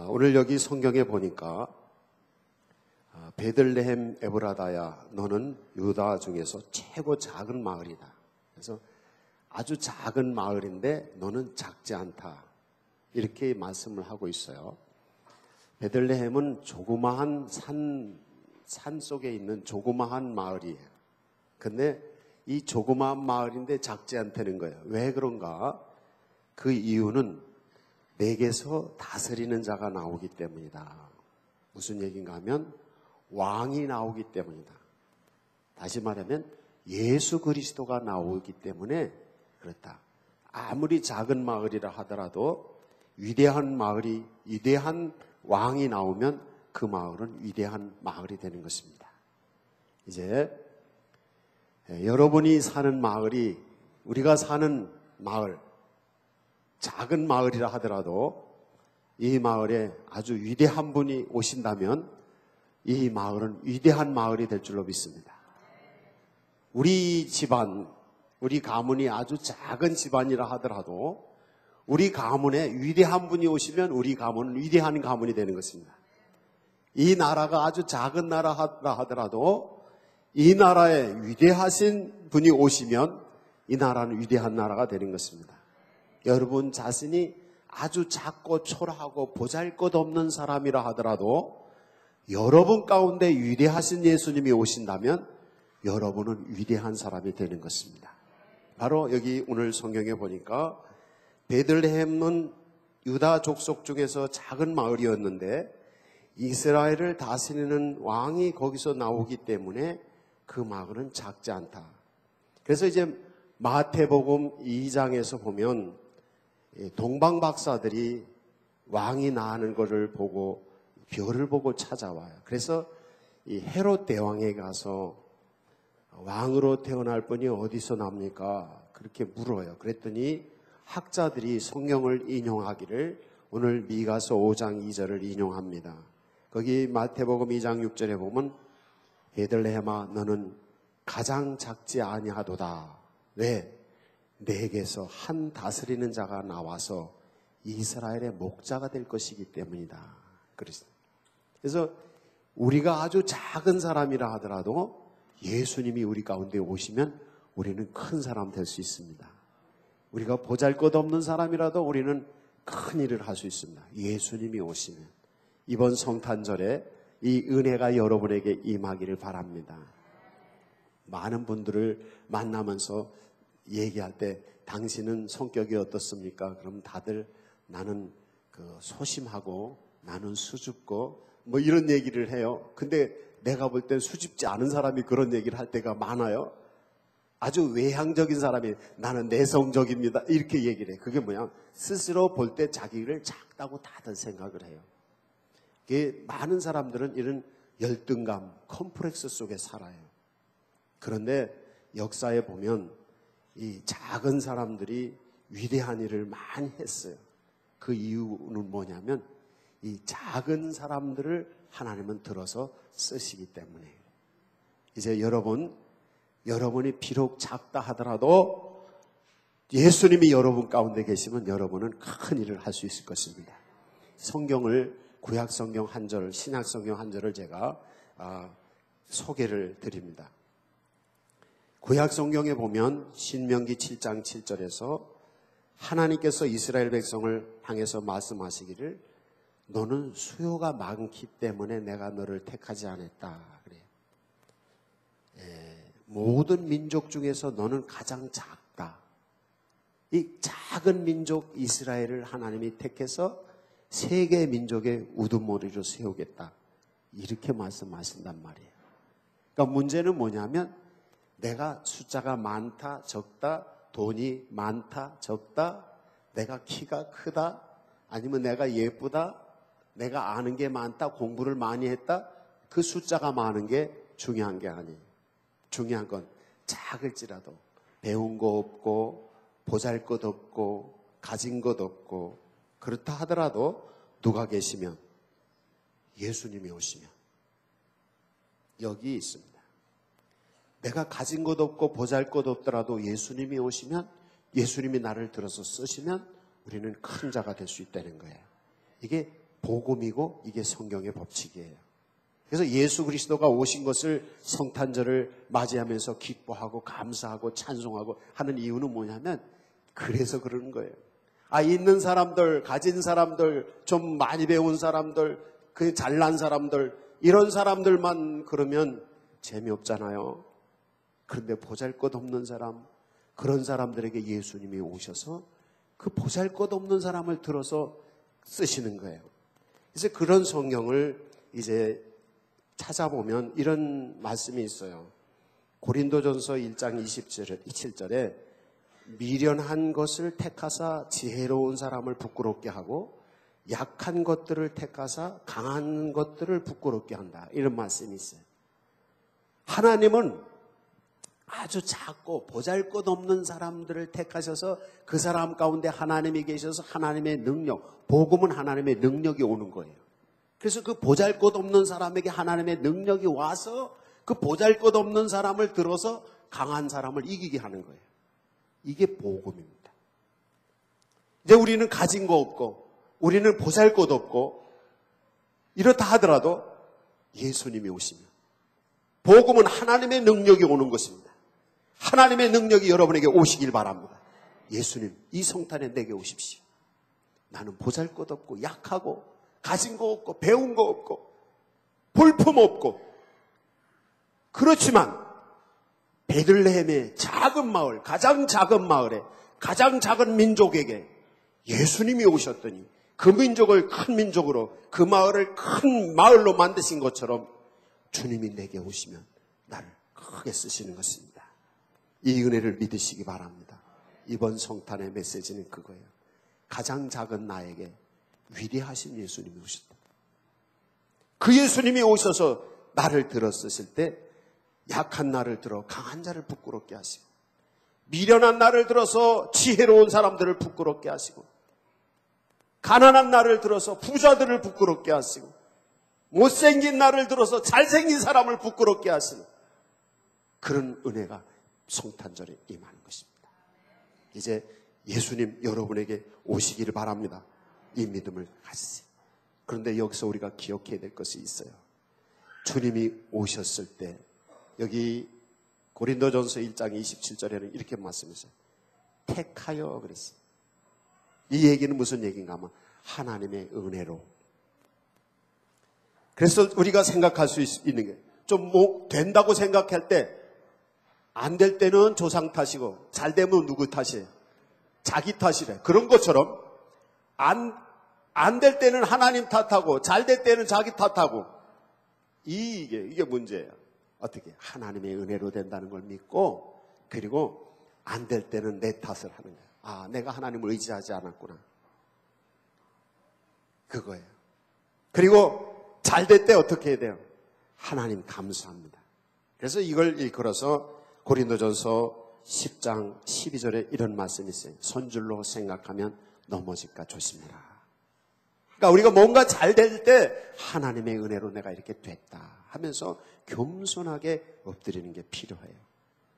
오늘 여기 성경에 보니까 베들레헴 에브라다야 너는 유다 중에서 최고 작은 마을이다. 그래서 아주 작은 마을인데 너는 작지 않다. 이렇게 말씀을 하고 있어요. 베들레헴은 조그마한 산 속에 있는 조그마한 마을이에요. 근데 이 조그마한 마을인데 작지 않다는 거예요. 왜 그런가? 그 이유는 내게서 다스리는 자가 나오기 때문이다. 무슨 얘기인가 하면 왕이 나오기 때문이다. 다시 말하면 예수 그리스도가 나오기 때문에 그렇다. 아무리 작은 마을이라 하더라도 위대한 왕이 나오면 그 마을은 위대한 마을이 되는 것입니다. 이제 여러분이 사는 마을이 우리가 사는 마을, 작은 마을이라 하더라도 이 마을에 아주 위대한 분이 오신다면 이 마을은 위대한 마을이 될 줄로 믿습니다. 우리 집안, 우리 가문이 아주 작은 집안이라 하더라도 우리 가문에 위대한 분이 오시면 우리 가문은 위대한 가문이 되는 것입니다. 이 나라가 아주 작은 나라라 하더라도 이 나라에 위대하신 분이 오시면 이 나라는 위대한 나라가 되는 것입니다. 여러분 자신이 아주 작고 초라하고 보잘것없는 사람이라 하더라도 여러분 가운데 위대하신 예수님이 오신다면 여러분은 위대한 사람이 되는 것입니다. 바로 여기 오늘 성경에 보니까 베들레헴은 유다 족속 중에서 작은 마을이었는데 이스라엘을 다스리는 왕이 거기서 나오기 때문에 그 마을은 작지 않다. 그래서 이제 마태복음 2장에서 보면 동방 박사들이 왕이 나는 것을 보고 별을 보고 찾아와요. 그래서 이 헤롯 대왕에 가서 왕으로 태어날 분이 어디서 납니까? 그렇게 물어요. 그랬더니 학자들이 성경을 인용하기를 오늘 미가서 5장 2절을 인용합니다. 거기 마태복음 2장 6절에 보면 베들레헴아 너는 가장 작지 아니하도다. 왜? 내게서 한 다스리는 자가 나와서 이스라엘의 목자가 될 것이기 때문이다. 그래서 우리가 아주 작은 사람이라 하더라도 예수님이 우리 가운데 오시면 우리는 큰 사람 될 수 있습니다. 우리가 보잘것없는 사람이라도 우리는 큰 일을 할 수 있습니다. 예수님이 오시면. 이번 성탄절에 이 은혜가 여러분에게 임하기를 바랍니다. 많은 분들을 만나면서 얘기할 때 당신은 성격이 어떻습니까? 그럼 다들 나는 소심하고 나는 수줍고 뭐 이런 얘기를 해요. 근데 내가 볼 땐 수줍지 않은 사람이 그런 얘기를 할 때가 많아요. 아주 외향적인 사람이 나는 내성적입니다. 이렇게 얘기를 해요. 그게 뭐냐? 스스로 볼 때 자기를 작다고 다들 생각을 해요. 많은 사람들은 이런 열등감, 컴플렉스 속에 살아요. 그런데 역사에 보면 이 작은 사람들이 위대한 일을 많이 했어요. 그 이유는 뭐냐면 이 작은 사람들을 하나님은 들어서 쓰시기 때문에. 이제 여러분이 비록 작다 하더라도 예수님이 여러분 가운데 계시면 여러분은 큰 일을 할 수 있을 것입니다. 성경을 구약성경 한 절, 신약성경 한 절을 제가 소개를 드립니다. 구약성경에 보면 신명기 7장 7절에서 하나님께서 이스라엘 백성을 향해서 말씀하시기를 너는 수요가 많기 때문에 내가 너를 택하지 않았다. 그래요. 모든 민족 중에서 너는 가장 작다. 이 작은 민족 이스라엘을 하나님이 택해서 세계 민족의 우두머리로 세우겠다. 이렇게 말씀하신단 말이에요. 그러니까 문제는 뭐냐면 내가 숫자가 많다, 적다, 돈이 많다, 적다, 내가 키가 크다, 아니면 내가 예쁘다, 내가 아는 게 많다, 공부를 많이 했다, 그 숫자가 많은 게 중요한 게 아니에요. 중요한 건 작을지라도 배운 거 없고 보잘것 없고 가진 것 없고 그렇다 하더라도 누가 계시면 예수님이 오시면 여기 있습니다. 내가 가진 것 없고 보잘것 없더라도 예수님이 오시면 예수님이 나를 들어서 쓰시면 우리는 큰 자가 될 수 있다는 거예요. 이게 복음이고 이게 성경의 법칙이에요. 그래서 예수 그리스도가 오신 것을 성탄절을 맞이하면서 기뻐하고 감사하고 찬송하고 하는 이유는 뭐냐면 그래서 그러는 거예요. 있는 사람들, 가진 사람들, 좀 많이 배운 사람들, 그 잘난 사람들, 이런 사람들만 그러면 재미없잖아요. 그런데 보잘것없는 사람, 그런 사람들에게 예수님이 오셔서 그 보잘것없는 사람을 들어서 쓰시는 거예요. 그래서 그런 성경을 이제 찾아보면 이런 말씀이 있어요. 고린도전서 1장 27절에 미련한 것을 택하사 지혜로운 사람을 부끄럽게 하고 약한 것들을 택하사 강한 것들을 부끄럽게 한다. 이런 말씀이 있어요. 하나님은 아주 작고 보잘것없는 사람들을 택하셔서 그 사람 가운데 하나님이 계셔서 하나님의 능력, 복음은 하나님의 능력이 오는 거예요. 그래서 그 보잘것없는 사람에게 하나님의 능력이 와서 그 보잘것없는 사람을 들어서 강한 사람을 이기게 하는 거예요. 이게 복음입니다. 이제 우리는 가진 거 없고 우리는 보잘것 없고 이렇다 하더라도 예수님이 오시면 복음은 하나님의 능력이 오는 것입니다. 하나님의 능력이 여러분에게 오시길 바랍니다. 예수님, 이 성탄에 내게 오십시오. 나는 보잘것 없고 약하고 가진 거 없고 배운 거 없고 볼품 없고 그렇지만 베들레헴의 작은 마을, 가장 작은 마을에 가장 작은 민족에게 예수님이 오셨더니 그 민족을 큰 민족으로 그 마을을 큰 마을로 만드신 것처럼 주님이 내게 오시면 나를 크게 쓰시는 것입니다. 이 은혜를 믿으시기 바랍니다. 이번 성탄의 메시지는 그거예요. 가장 작은 나에게 위대하신 예수님이 오셨다. 그 예수님이 오셔서 나를 들어 쓰실 때 약한 나를 들어 강한 자를 부끄럽게 하시고 미련한 나를 들어서 지혜로운 사람들을 부끄럽게 하시고 가난한 나를 들어서 부자들을 부끄럽게 하시고 못생긴 나를 들어서 잘생긴 사람을 부끄럽게 하시는 그런 은혜가 성탄절에 임하는 것입니다. 이제 예수님 여러분에게 오시기를 바랍니다. 이 믿음을 가지세요. 그런데 여기서 우리가 기억해야 될 것이 있어요. 주님이 오셨을 때 여기 고린도전서 1장 27절에는 이렇게 말씀했어요. 택하여 그랬어요. 이 얘기는 무슨 얘기인가 하면 하나님의 은혜로. 그래서 우리가 생각할 수 있는 게 좀 된다고 생각할 때 안 될 때는 조상 탓이고 잘 되면 누구 탓이에요? 자기 탓이래. 그런 것처럼 안 될 때는 하나님 탓하고 잘 될 때는 자기 탓하고 이게 문제예요. 어떻게? 하나님의 은혜로 된다는 걸 믿고 그리고 안 될 때는 내 탓을 하는 거예요. 내가 하나님을 의지하지 않았구나. 그거예요. 그리고 잘 될 때 어떻게 해야 돼요? 하나님 감사합니다. 그래서 이걸 일컬어서 고린도전서 10장 12절에 이런 말씀이 있어요. 선줄로 생각하면 넘어질까 조심해라. 그러니까 우리가 뭔가 잘 될 때 하나님의 은혜로 내가 이렇게 됐다 하면서 겸손하게 엎드리는 게 필요해요.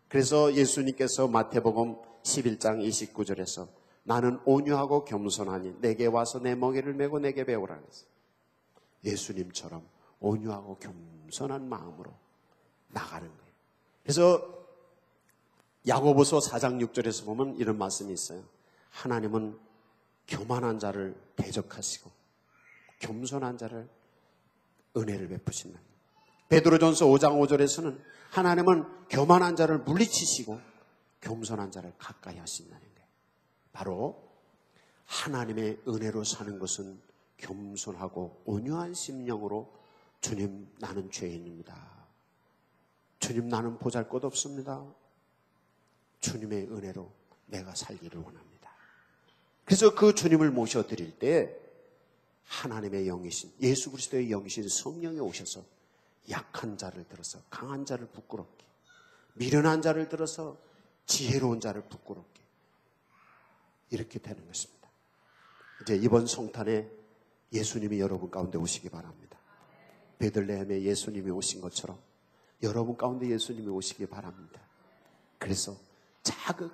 그래서 예수님께서 마태복음 11장 29절에서 나는 온유하고 겸손하니 내게 와서 내 멍에를 메고 내게 배우라 그랬어요. 예수님처럼 온유하고 겸손한 마음으로 나가는 거예요. 그래서 야고보서 4장 6절에서 보면 이런 말씀이 있어요. 하나님은 교만한 자를 대적하시고 겸손한 자를 은혜를 베푸신다. 베드로전서 5장 5절에서는 하나님은 교만한 자를 물리치시고 겸손한 자를 가까이 하신다는 거예요. 바로 하나님의 은혜로 사는 것은 겸손하고 온유한 심령으로 주님 나는 죄인입니다. 주님 나는 보잘것없습니다. 주님의 은혜로 내가 살기를 원합니다. 그래서 그 주님을 모셔드릴 때 하나님의 영이신 예수 그리스도의 영이신 성령이 오셔서 약한 자를 들어서 강한 자를 부끄럽게 미련한 자를 들어서 지혜로운 자를 부끄럽게 이렇게 되는 것입니다. 이제 이번 성탄에 예수님이 여러분 가운데 오시기 바랍니다. 베들레헴에 예수님이 오신 것처럼 여러분 가운데 예수님이 오시기 바랍니다. 그래서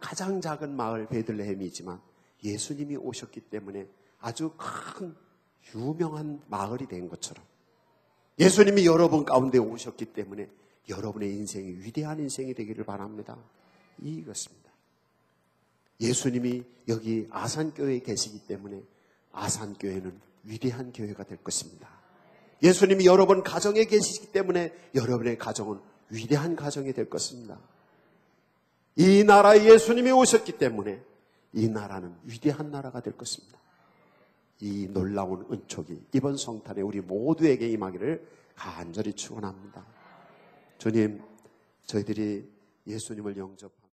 가장 작은 마을 베들레헴이지만 예수님이 오셨기 때문에 아주 큰 유명한 마을이 된 것처럼 예수님이 여러분 가운데 오셨기 때문에 여러분의 인생이 위대한 인생이 되기를 바랍니다. 이것입니다. 예수님이 여기 아산교회에 계시기 때문에 아산교회는 위대한 교회가 될 것입니다. 예수님이 여러분 가정에 계시기 때문에 여러분의 가정은 위대한 가정이 될 것입니다. 이 나라에 예수님이 오셨기 때문에 이 나라는 위대한 나라가 될 것입니다. 이 놀라운 은총이 이번 성탄에 우리 모두에게 임하기를 간절히 축원합니다. 주님, 저희들이 예수님을 영접합니다.